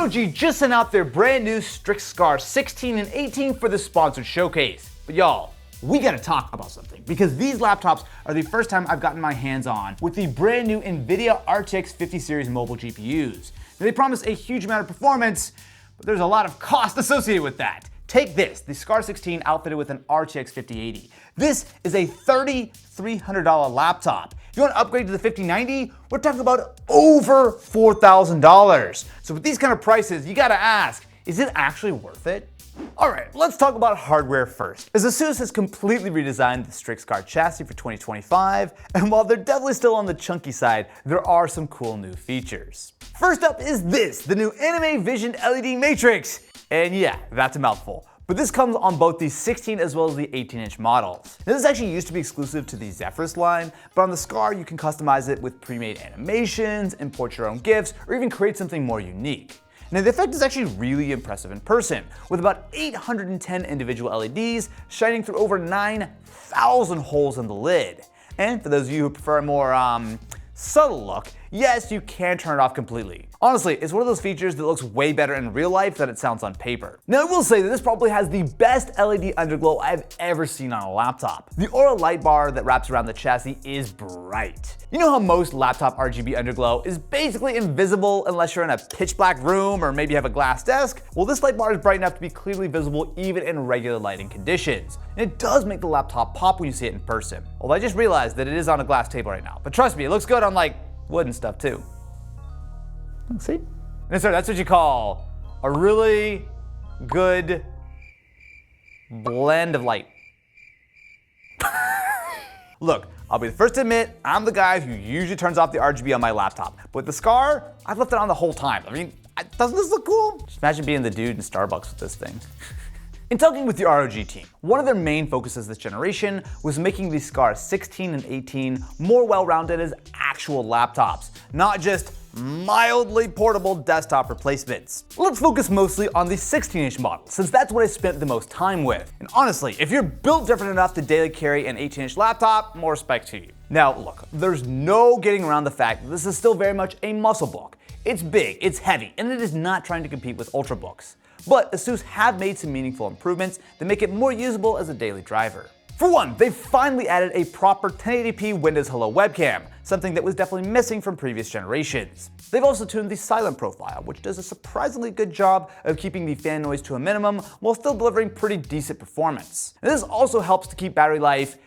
ROG just sent out their brand new Strix Scar 16 and 18 for the sponsored showcase. But y'all, we gotta talk about something, because these laptops are the first time I've gotten my hands on with the brand new NVIDIA RTX 50 series mobile GPUs. Now, they promise a huge amount of performance, but there's a lot of cost associated with that. Take this, the Scar 16 outfitted with an RTX 5080. This is a $3,300 laptop. If you want to upgrade to the 5090, we're talking about over $4,000. So with these kind of prices, you gotta ask, is it actually worth it? Alright, let's talk about hardware first. As ASUS has completely redesigned the Strix Scar chassis for 2025, and while they're definitely still on the chunky side, there are some cool new features. First up is this, the new Anime Vision LED Matrix. And yeah, that's a mouthful. But this comes on both the 16 as well as the 18-inch models. Now, this actually used to be exclusive to the Zephyrus line, but on the Scar you can customize it with pre-made animations, import your own GIFs, or even create something more unique. Now, the effect is actually really impressive in person, with about 810 individual LEDs shining through over 9,000 holes in the lid. And for those of you who prefer a more subtle look, yes, you can turn it off completely. Honestly, it's one of those features that looks way better in real life than it sounds on paper. Now, I will say that this probably has the best LED underglow I've ever seen on a laptop. The Aura light bar that wraps around the chassis is bright. You know how most laptop RGB underglow is basically invisible unless you're in a pitch black room or maybe have a glass desk? Well, this light bar is bright enough to be clearly visible even in regular lighting conditions. And it does make the laptop pop when you see it in person. Although I just realized that it is on a glass table right now. But trust me, it looks good on like wood and stuff too. See? And so that's what you call a really good blend of light. Look, I'll be the first to admit, I'm the guy who usually turns off the RGB on my laptop. But with the Scar, I've left it on the whole time. I mean, doesn't this look cool? Just imagine being the dude in Starbucks with this thing. In talking with the ROG team, one of their main focuses this generation was making the Scar 16 and 18 more well-rounded as actual laptops, not just mildly portable desktop replacements. Let's focus mostly on the 16-inch model, since that's what I spent the most time with. And honestly, if you're built different enough to daily carry an 18-inch laptop, more respect to you. Now look, there's no getting around the fact that this is still very much a muscle book. It's big, it's heavy, and it is not trying to compete with Ultrabooks. But ASUS have made some meaningful improvements that make it more usable as a daily driver. For one, they've finally added a proper 1080p Windows Hello webcam, something that was definitely missing from previous generations. They've also tuned the silent profile, which does a surprisingly good job of keeping the fan noise to a minimum while still delivering pretty decent performance. And this also helps to keep battery life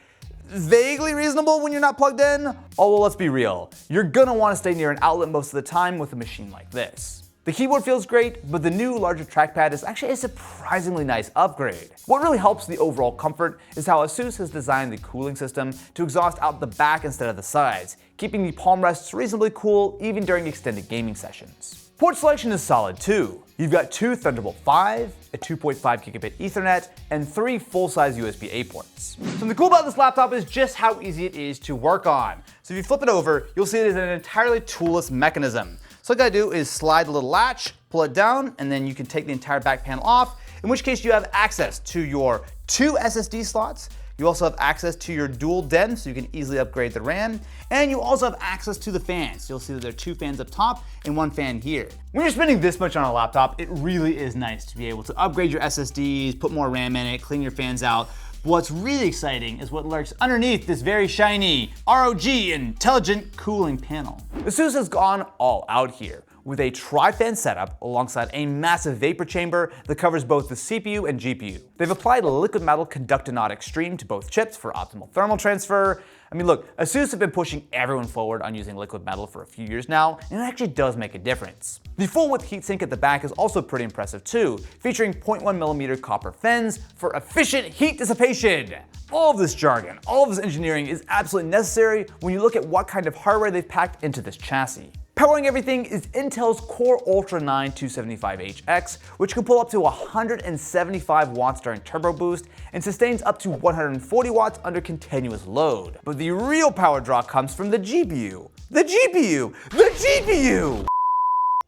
vaguely reasonable when you're not plugged in, although let's be real, you're gonna want to stay near an outlet most of the time with a machine like this. The keyboard feels great, but the new larger trackpad is actually a surprisingly nice upgrade. What really helps the overall comfort is how ASUS has designed the cooling system to exhaust out the back instead of the sides, keeping the palm rests reasonably cool even during extended gaming sessions. Port selection is solid too. You've got two Thunderbolt 5, a 2.5 gigabit Ethernet, and 3 full-size USB-A ports. Something cool about this laptop is just how easy it is to work on. So if you flip it over, you'll see it is an entirely toolless mechanism. So all you gotta do is slide the little latch, pull it down, and then you can take the entire back panel off, in which case you have access to your 2 SSD slots. You also have access to your dual DIMM, so you can easily upgrade the RAM, and you also have access to the fans. You'll see that there are 2 fans up top and 1 fan here. When you're spending this much on a laptop, it really is nice to be able to upgrade your SSDs, put more RAM in it, clean your fans out. But what's really exciting is what lurks underneath this very shiny ROG intelligent cooling panel. ASUS has gone all out here with a tri-fan setup alongside a massive vapor chamber that covers both the CPU and GPU. They've applied liquid metal conductinoid extreme to both chips for optimal thermal transfer. I mean, look, ASUS have been pushing everyone forward on using liquid metal for a few years now, and it actually does make a difference. The full width heatsink at the back is also pretty impressive too, featuring 0.1mm copper fins for efficient heat dissipation. All of this jargon, all of this engineering is absolutely necessary when you look at what kind of hardware they've packed into this chassis. Powering everything is Intel's Core Ultra 9 275HX, which can pull up to 175 watts during turbo boost and sustains up to 140 watts under continuous load. But the real power draw comes from the GPU. The GPU!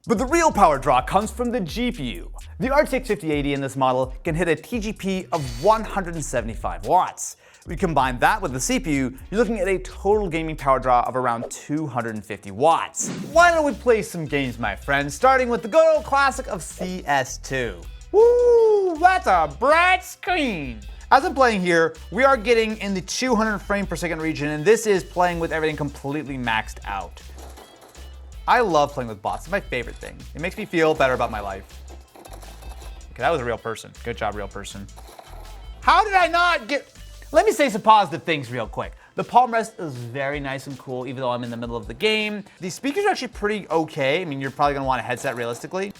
But the real power draw comes from the GPU. The RTX 5080 in this model can hit a TGP of 175 watts, We combine that with the CPU, you're looking at a total gaming power draw of around 250 watts. Why don't we play some games, my friends, starting with the good old classic of CS2. Woo, that's a bright screen. As I'm playing here, we are getting in the 200 frame per second region, and this is playing with everything completely maxed out. I love playing with bots. It's my favorite thing. It makes me feel better about my life. Okay, that was a real person. Good job, real person. How did I not get... Let me say some positive things real quick. The palm rest is very nice and cool, even though I'm in the middle of the game. These speakers are actually pretty okay. I mean, you're probably gonna want a headset realistically.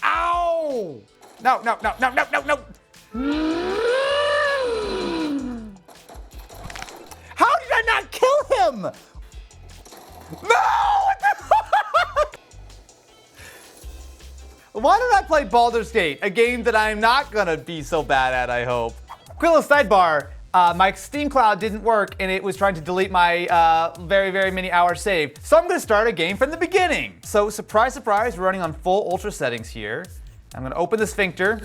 Ow! No, no, no, no, no, no, no! How did I not kill him? No! What the fuck? Why did I play Baldur's Gate, a game that I'm not gonna be so bad at, I hope? Quick little sidebar, my Steam Cloud didn't work and it was trying to delete my very, very many hours saved. So I'm gonna start a game from the beginning. So surprise, surprise, we're running on full ultra settings here. I'm gonna open the sphincter.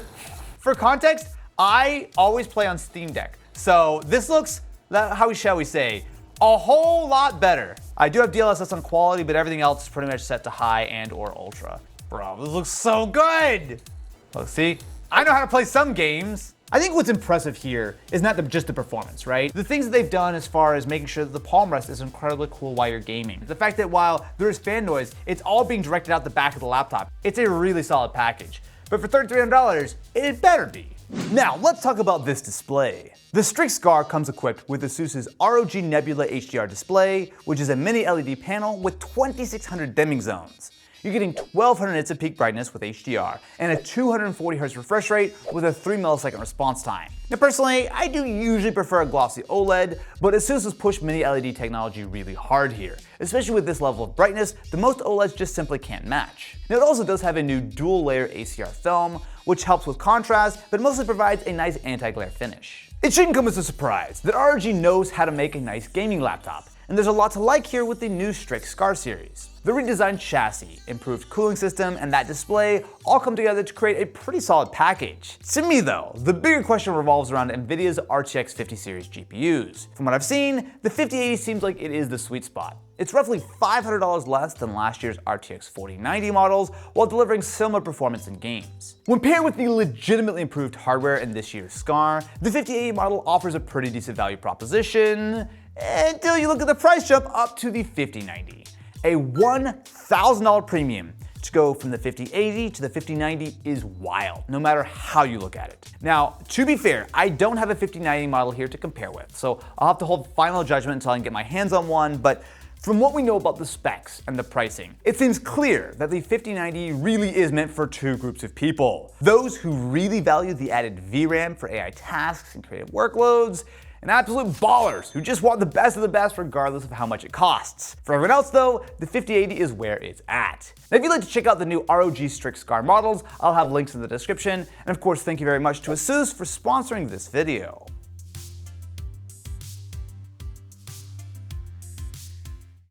For context, I always play on Steam Deck. So this looks, how shall we say, a whole lot better. I do have DLSS on quality, but everything else is pretty much set to high and or ultra. Bro, this looks so good. Look, see, I know how to play some games. I think what's impressive here is not just the performance, right? The things that they've done as far as making sure that the palm rest is incredibly cool while you're gaming. The fact that while there is fan noise, it's all being directed out the back of the laptop. It's a really solid package. But for $3,300, it better be. Now, let's talk about this display. The Strix Scar comes equipped with ASUS's ROG Nebula HDR display, which is a mini LED panel with 2600 dimming zones. You're getting 1200 nits of peak brightness with HDR and a 240 Hz refresh rate with a 3 millisecond response time. Now personally, I do usually prefer a glossy OLED, but ASUS has pushed mini LED technology really hard here. Especially with this level of brightness, the most OLEDs just simply can't match. Now it also does have a new dual layer ACR film, which helps with contrast, but mostly provides a nice anti-glare finish. It shouldn't come as a surprise that ROG knows how to make a nice gaming laptop. And there's a lot to like here with the new Strix Scar series. The redesigned chassis, improved cooling system, and that display all come together to create a pretty solid package. To me though, the bigger question revolves around NVIDIA's RTX 50 series GPUs. From what I've seen, the 5080 seems like it is the sweet spot. It's roughly $500 less than last year's RTX 4090 models, while delivering similar performance in games. When paired with the legitimately improved hardware in this year's Scar, the 5080 model offers a pretty decent value proposition, until you look at the price jump up to the 5090. A $1,000 premium to go from the 5080 to the 5090 is wild, no matter how you look at it. Now, to be fair, I don't have a 5090 model here to compare with, so I'll have to hold final judgment until I can get my hands on one, but from what we know about the specs and the pricing, it seems clear that the 5090 really is meant for two groups of people. Those who really value the added VRAM for AI tasks and creative workloads, and absolute ballers who just want the best of the best regardless of how much it costs. For everyone else though, the 5080 is where it's at. Now if you'd like to check out the new ROG Strix Scar models, I'll have links in the description. And of course, thank you very much to ASUS for sponsoring this video.